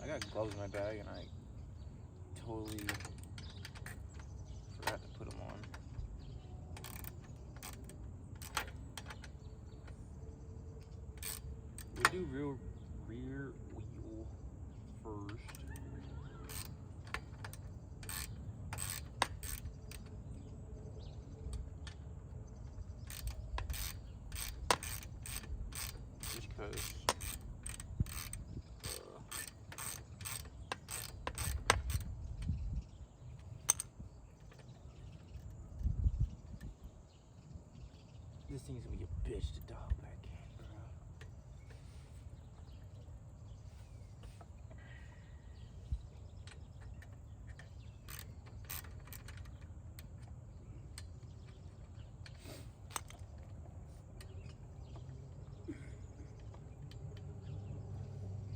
I got gloves in my bag and I totally forgot to put them on. We'll do rear wheel first. Just because this thing's gonna be a bitch to dial back in, bro.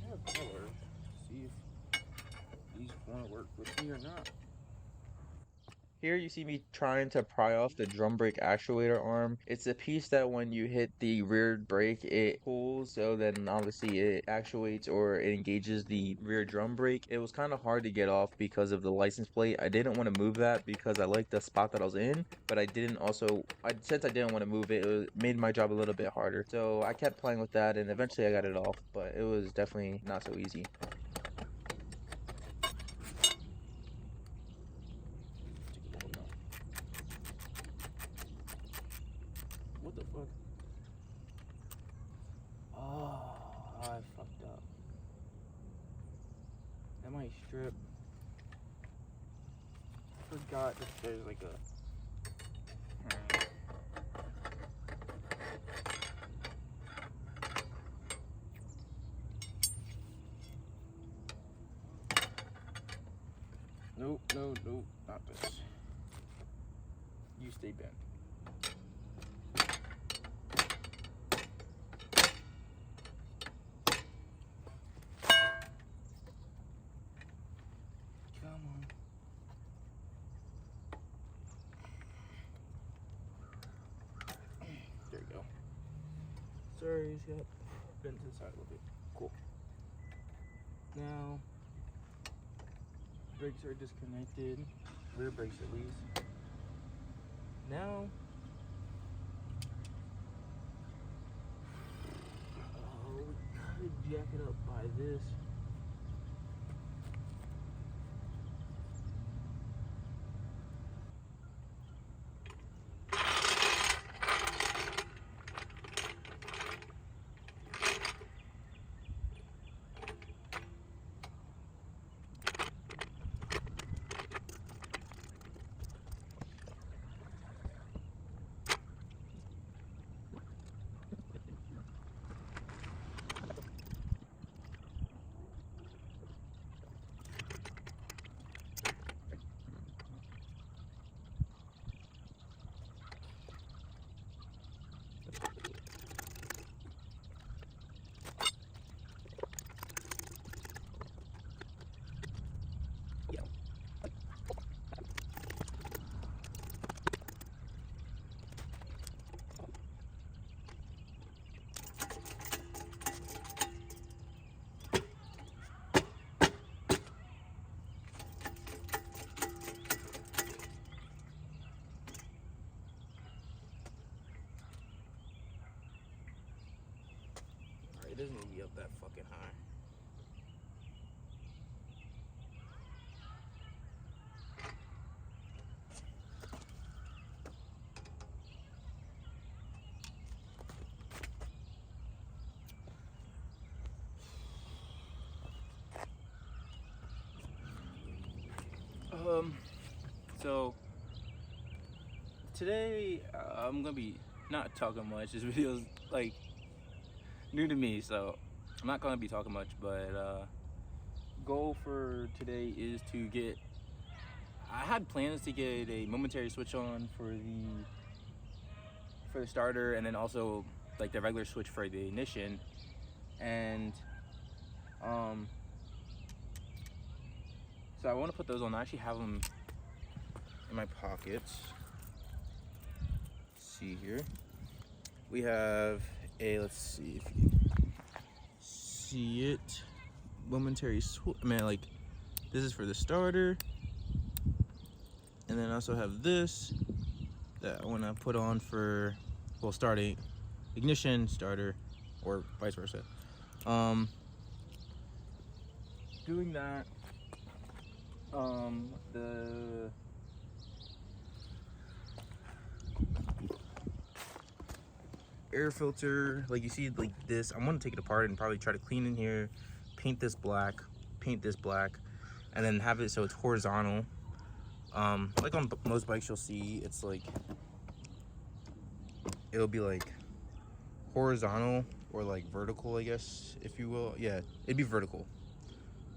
I have colors. See if these want to work with me or not. Here you see me trying to pry off the drum brake actuator arm. It's a piece that when you hit the rear brake, it pulls, so then obviously it actuates or it engages the rear drum brake. It was kind of hard to get off because of the license plate. I didn't want to move that because I liked the spot that I was in, but I didn't also, since I didn't want to move it, it made my job a little bit harder. So I kept playing with that and eventually I got it off, but it was definitely not so easy. What the fuck? Oh, I fucked up. That might strip. I forgot that there's like a... Nope, nope, not this. You stay bent. Come on. There you go. Sorry, it's got bent to the side a little bit. Cool. Now, brakes are disconnected. Rear brakes at least. Now, we gotta jack it up by this. It doesn't need to be up that fucking high. So today I'm gonna be not talking much. This video's like new to me, so I'm not gonna be talking much, but goal for today is to get, I had plans to get a momentary switch on for the starter, and then also like the regular switch for the ignition. And so I want to put those on. I actually have them in my pockets. Let's see here. We have a, let's see if you can see it, momentary like this is for the starter, and then I also have this that I want to put on for, well, starting ignition, starter, or vice versa. Doing that, the air filter, like you see, like this, I want to take it apart and probably try to clean in here, paint this black, and then have it so it's horizontal. Like on most bikes you'll see, it's like, it'll be like horizontal or like vertical, I guess, if you will. Yeah, it'd be vertical,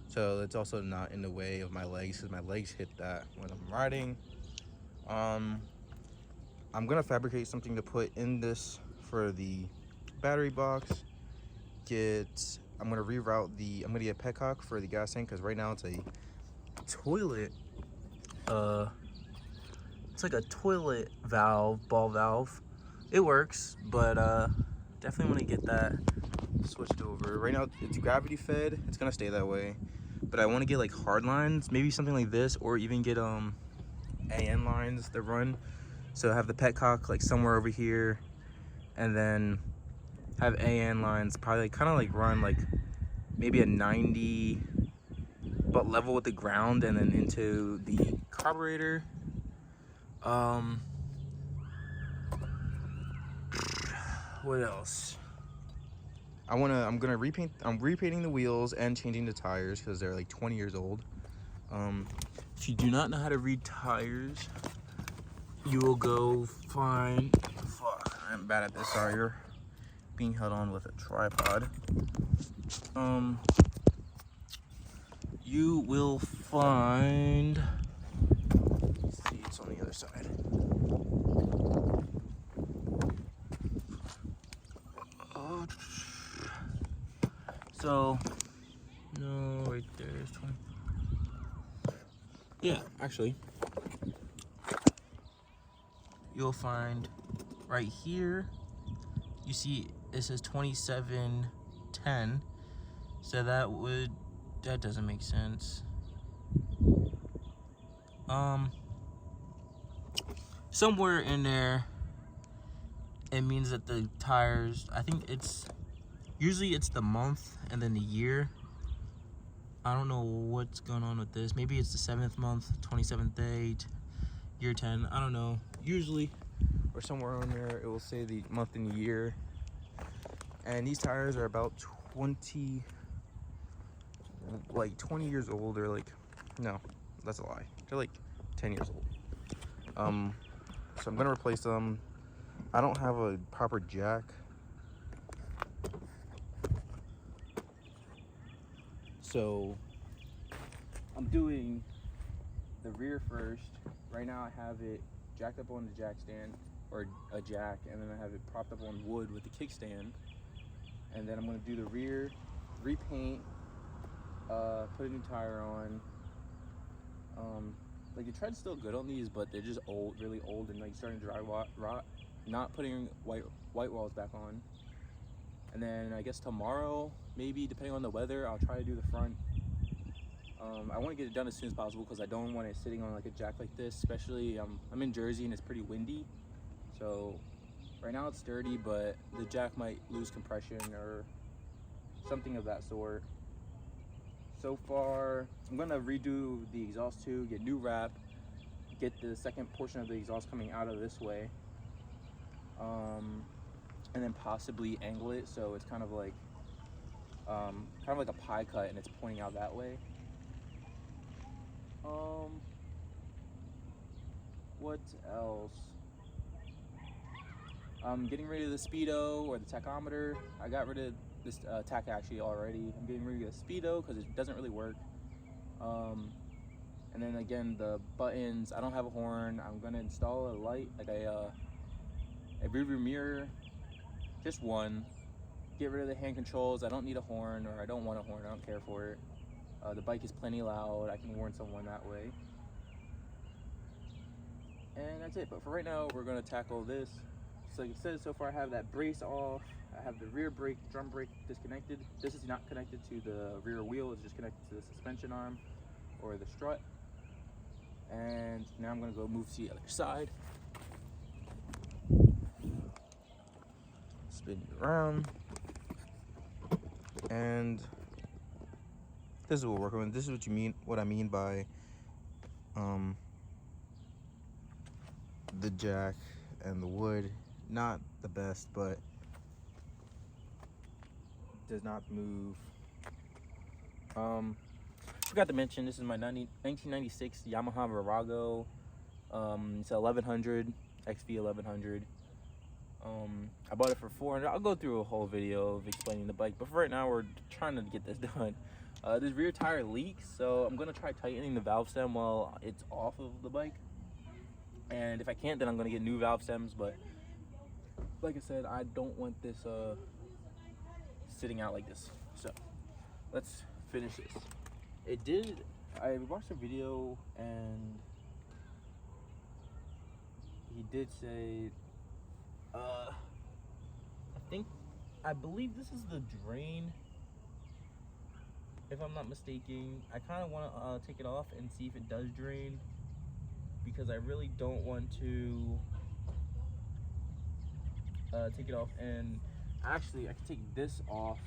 so it's also not in the way of my legs, because my legs hit that when I'm riding. I'm gonna fabricate something to put in this for the battery box. I'm gonna reroute I'm gonna get a petcock for the gas tank, because right now it's a toilet, it's like a toilet valve, ball valve. It works, but definitely want to get that switched over. Right now it's gravity fed, it's gonna stay that way, but I want to get like hard lines, maybe something like this, or even get AN lines that run. So have the petcock like somewhere over here, and then have AN lines probably kind of like run like maybe a 90, but level with the ground, and then into the carburetor. What else? I'm repainting the wheels and changing the tires, because they're like 20 years old. If you do not know how to read tires, you will go find, fuck, I'm bad at this, sorry, you're being held on with a tripod. You will find, let's see, it's on the other side. So, no, right there's 20. Yeah, actually, you'll find right here, you see it says 2710, so that doesn't make sense. Somewhere in there it means that the tires, I think usually it's the month and then the year. I don't know what's going on with this. Maybe it's the 7th month, 27th day, year 10. I don't know. Usually, or somewhere on there, it will say the month and year. And these tires are about 20 years old, or like, no, that's a lie. They're like 10 years old. So I'm gonna replace them. I don't have a proper jack. So I'm doing the rear first. Right now I have it jacked up on the jack stand, or a jack, and then I have it propped up on wood with the kickstand. And then I'm gonna do the rear, repaint, put a new tire on. Like the tread's still good on these, but they're just old, really old, and like starting to dry rot. Not putting white walls back on. And then I guess tomorrow, maybe depending on the weather, I'll try to do the front. I want to get it done as soon as possible, because I don't want it sitting on like a jack like this, especially I'm in Jersey and it's pretty windy. So right now it's sturdy, but the jack might lose compression or something of that sort. So far, I'm gonna redo the exhaust tube, get new wrap, get the second portion of the exhaust coming out of this way, and then possibly angle it so it's kind of like a pie cut and it's pointing out that way. What else? I'm getting rid of the speedo or the tachometer. I got rid of this tach actually already. I'm getting rid of the speedo because it doesn't really work. And then again, the buttons, I don't have a horn. I'm gonna install a light, like a rear view mirror, just one. Get rid of the hand controls. I don't need a horn, or I don't want a horn. I don't care for it. The bike is plenty loud. I can warn someone that way. And that's it. But for right now, we're gonna tackle this So like I said, so far I have that brace off. I have the rear brake, drum brake disconnected. This is not connected to the rear wheel, it's just connected to the suspension arm or the strut. And now I'm gonna go move to the other side. Spin it around. And this is what we're working with. This is what I mean by the jack and the wood. Not the best, but does not move. Forgot to mention, this is my 1996 Yamaha Virago. It's a 1100 XV 1100. I bought it for $400. I'll go through a whole video of explaining the bike, but for right now we're trying to get this done. This rear tire leaks, so I'm gonna try tightening the valve stem while it's off of the bike. And if I can't, then I'm gonna get new valve stems. But like I said, I don't want this sitting out like this. So let's finish this. I watched a video and he did say, I believe this is the drain, if I'm not mistaken. I kind of want to take it off and see if it does drain, because I really don't want to take it off. And actually I can take this off,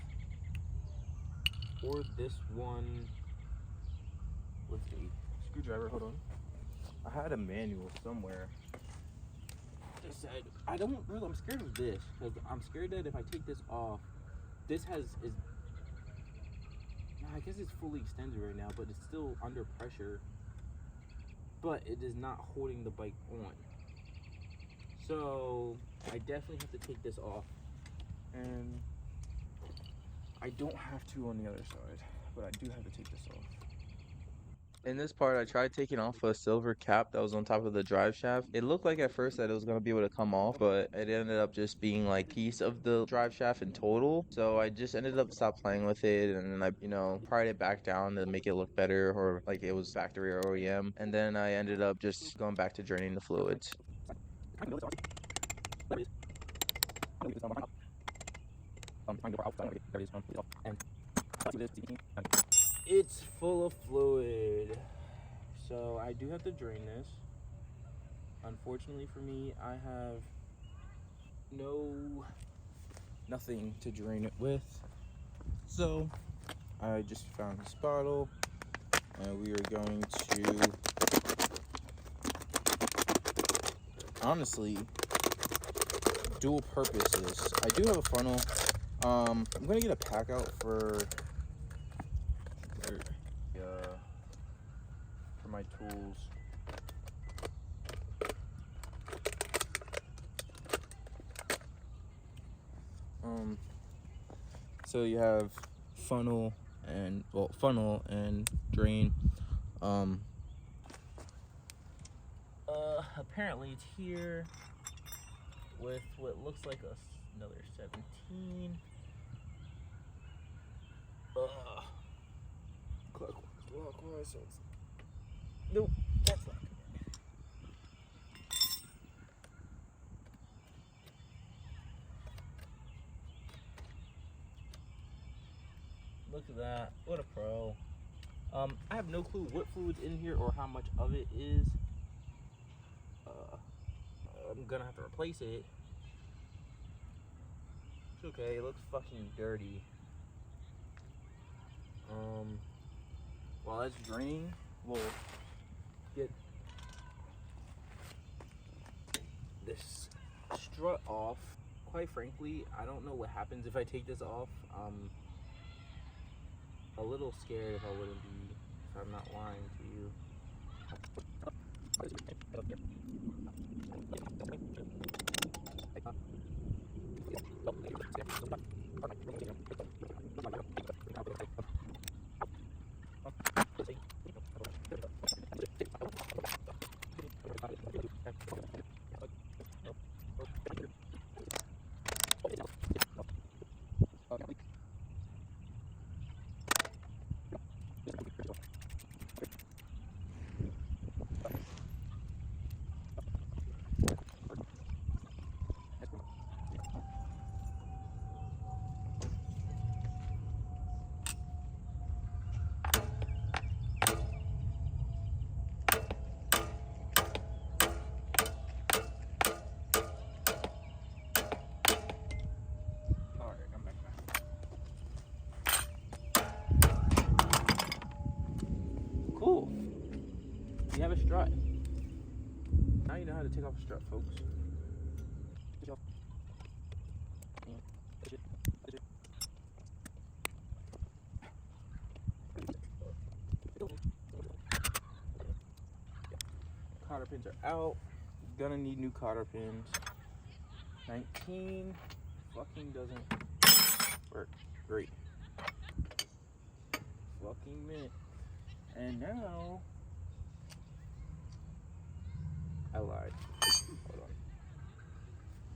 or this one with a screwdriver. Hold on, I had a manual somewhere. I'm scared of this, because I'm scared that if I take this off, I guess it's fully extended right now, but it's still under pressure, but it is not holding the bike on. So I definitely have to take this off, and I don't have to on the other side, but I do have to take this off. In this part, I tried taking off a silver cap that was on top of the drive shaft. It looked like at first that it was going to be able to come off, but it ended up just being like a piece of the drive shaft in total. So I just ended up stop playing with it, and then I, pried it back down to make it look better, or like it was factory or OEM. And then I ended up just going back to draining the fluids. It's full of fluid, so I do have to drain this. Unfortunately for me, I have nothing to drain it with, so I just found this bottle, and we are going to honestly dual purpose this. I do have a funnel. I'm gonna get a pack out for my tools. So you have funnel and drain. Apparently it's here with what looks like another 17. Clockwise, so it's, nope, that's not good. Look at that, what a pro. I have no clue what fluid's in here or how much of it is. I'm gonna have to replace it. It's okay, it looks fucking dirty. While it's draining, we'll get this strut off. Quite frankly, I don't know what happens if I take this off. I'm a little scared if I wouldn't be, if I'm not lying to you. You have a strut. Now you know how to take off a strut, folks. Cotter pins are out. Gonna need new cotter pins. 19 fucking doesn't work. Great. Fucking mint. And now I lied. Hold on.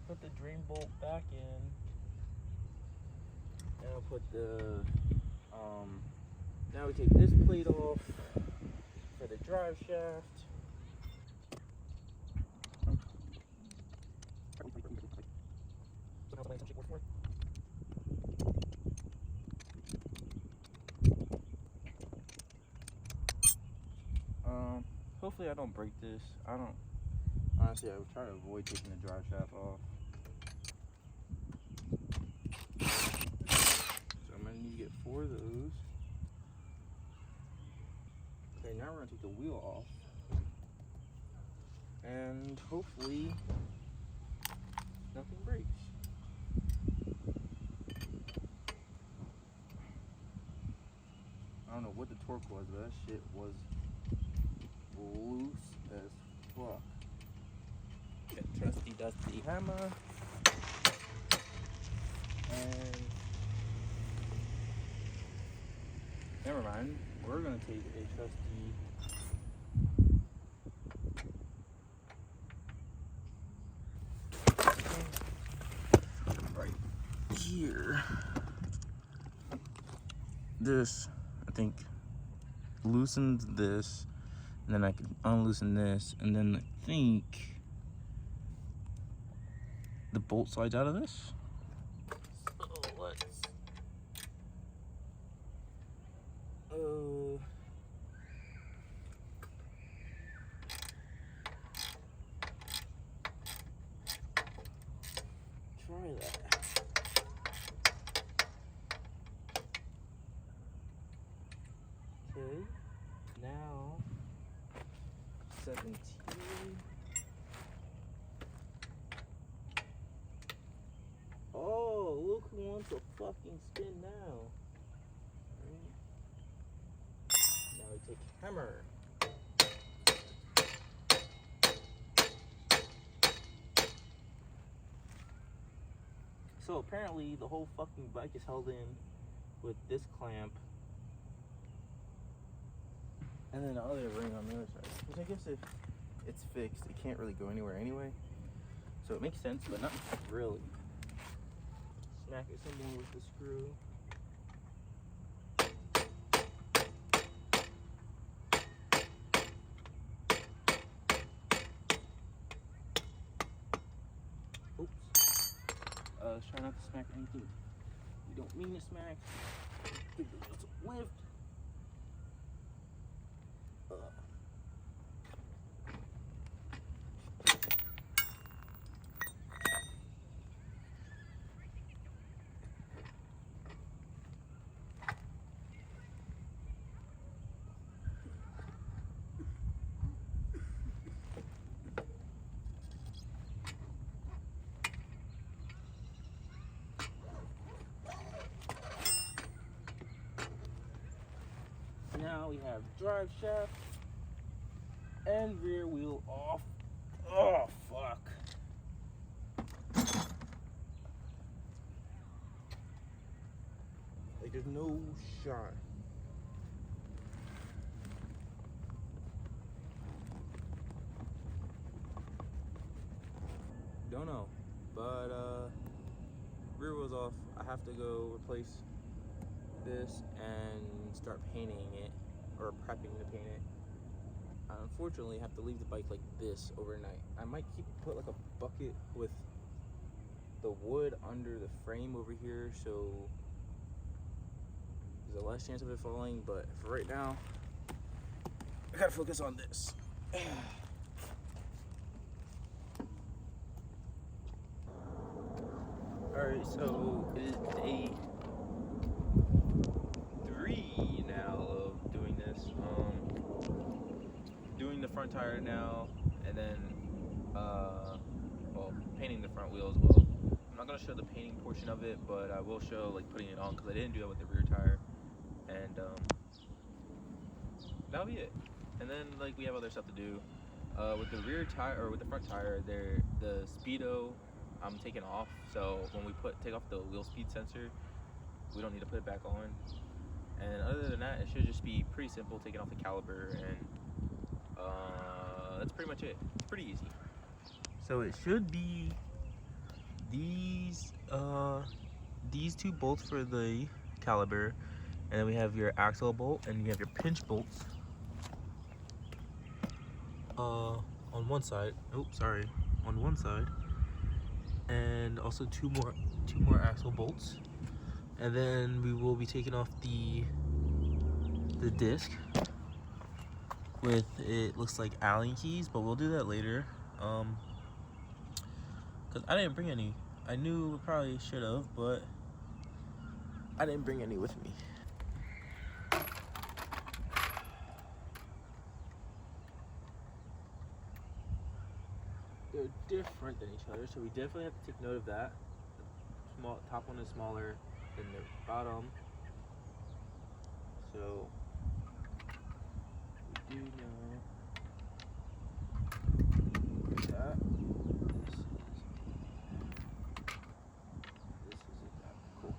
Put the drain bolt back in. And I'll put the now we take this plate off for the drive shaft. Hopefully I don't break this. Honestly, I would try to avoid taking the drive shaft off. So I'm gonna need to get 4 of those. Okay, now we're gonna take the wheel off. And hopefully nothing breaks. I don't know what the torque was, but that shit was loose as fuck. Get trusty dusty hammer. And never mind, we're gonna take a trusty right here. This, I think, loosens this, and then I can unloosen this, and then I think the bolt slides out of this. So let's try that. Okay, now 17. Oh, look who wants to fucking spin now. Now we take hammer. So apparently the whole fucking bike is held in with this clamp and then the other ring on the other side. Which I guess if it's fixed, it can't really go anywhere anyway. So it makes sense, but not really. Smack it some more with the screw. Oops. Let's try not to smack anything you don't mean to smack. Give it just a lift. Now we have drive shaft and rear wheel off. Oh, fuck. Like, there's no shot. Don't know, but rear wheel's off. I have to go replace this and start painting it, or prepping to paint it. I unfortunately have to leave the bike like this overnight. I might put like a bucket with the wood under the frame over here, so there's a less chance of it falling, but for right now, I gotta focus on this. Alright, so it is day 3 now of doing this. Doing the front tire now, and then well, painting the front wheel as well. I'm not gonna show the painting portion of it, but I will show like putting it on because I didn't do that with the rear tire, and that'll be it. And then like we have other stuff to do. With the rear tire or with the front tire, the speedo I'm taking off. So when we take off the wheel speed sensor, we don't need to put it back on. And other than that, it should just be pretty simple, taking off the caliper, and that's pretty much it. It's pretty easy. So it should be these two bolts for the caliper, and then we have your axle bolt, and you have your pinch bolts on one side. On one side, and also two more axle bolts. And then we will be taking off the disc with, it looks like Allen keys, but we'll do that later. Cause I didn't bring any. I knew we probably should have, but I didn't bring any with me. They're different than each other, so we definitely have to take note of that. The top one is smaller than the bottom, so we do know that this is exactly cool.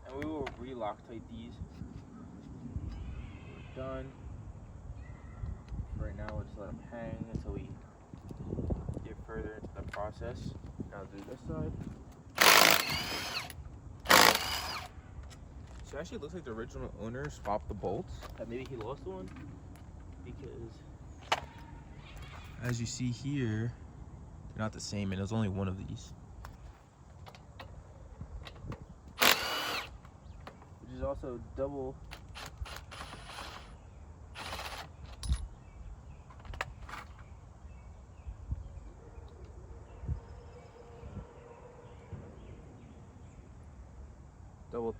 And we will re-Loctite these. We're done. Right now, we'll just let them hang until we get further into the process. Now do this side. So it actually looks like the original owner swapped the bolts. Maybe he lost one, because as you see here, they're not the same, and there's only one of these. Which is also double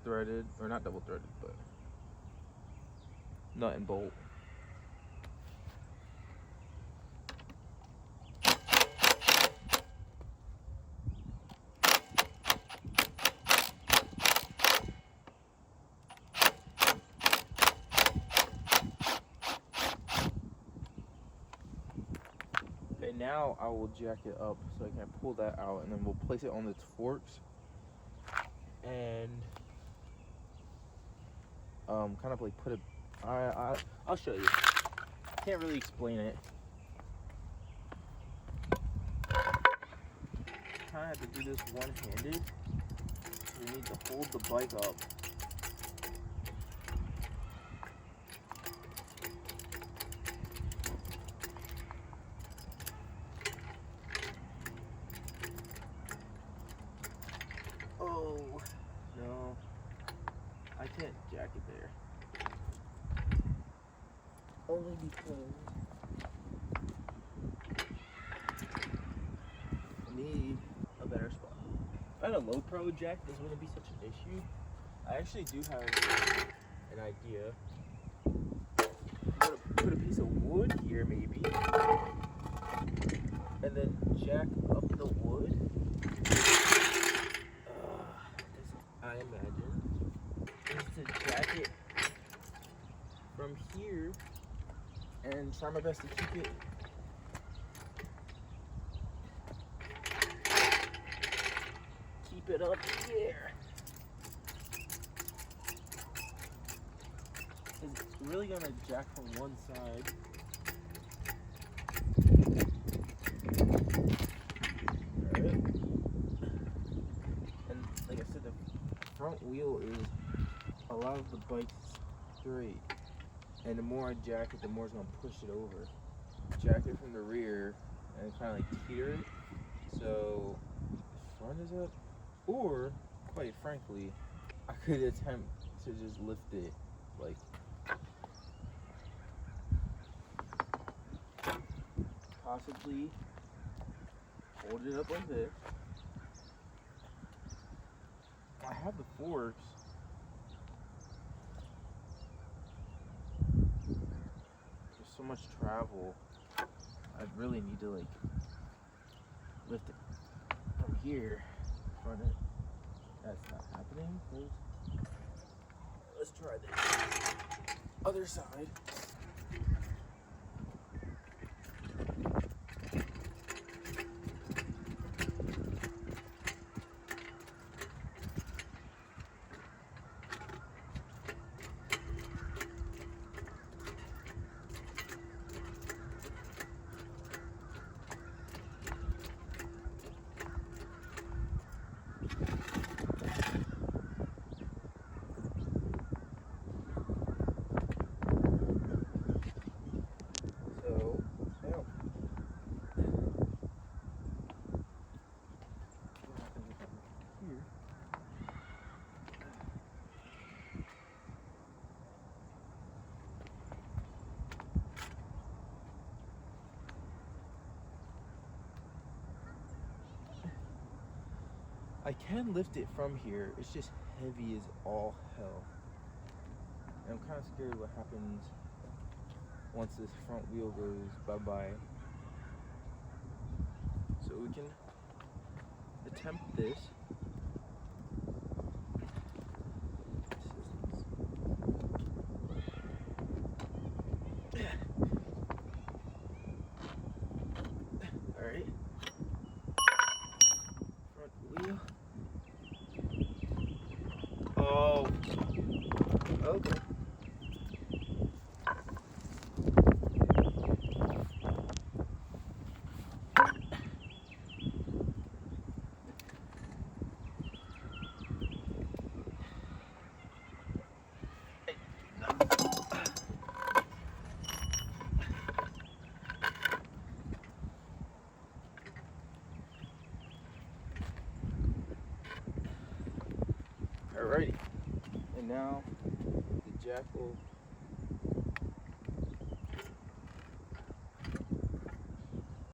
threaded, or not double threaded, but nut and bolt. Okay, now I will jack it up so I can pull that out, and then we'll place it on its forks and kind of like put it. I'll show you. Can't really explain it. Kind of have to do this one-handed. We need to hold the bike up. Oh no, I can't jack it there. Only because I need a better spot. If I had a low pro jack, this wouldn't be such an issue. I actually do have an idea. I'm gonna put a piece of wood here, maybe, and then jack up the wood. I imagine is to jack it from here and try my best to keep it up here. It's really gonna jack from one side. Alright. And like I said, the front wheel is a lot of the bike's straight. And the more I jack it, the more it's gonna push it over. Jack it from the rear and kind of like teeter it. So the front is up. Or, quite frankly, I could attempt to just lift it, like, possibly hold it up like this. I have the forks, much travel, I'd really need to like lift it from here, front it. That's not happening. Let's try this other side. I can lift it from here, it's just heavy as all hell. And I'm kind of scared what happens once this front wheel goes bye-bye. So we can attempt this. Alright. Front wheel. Oh. Okay. Alrighty. And now the jack will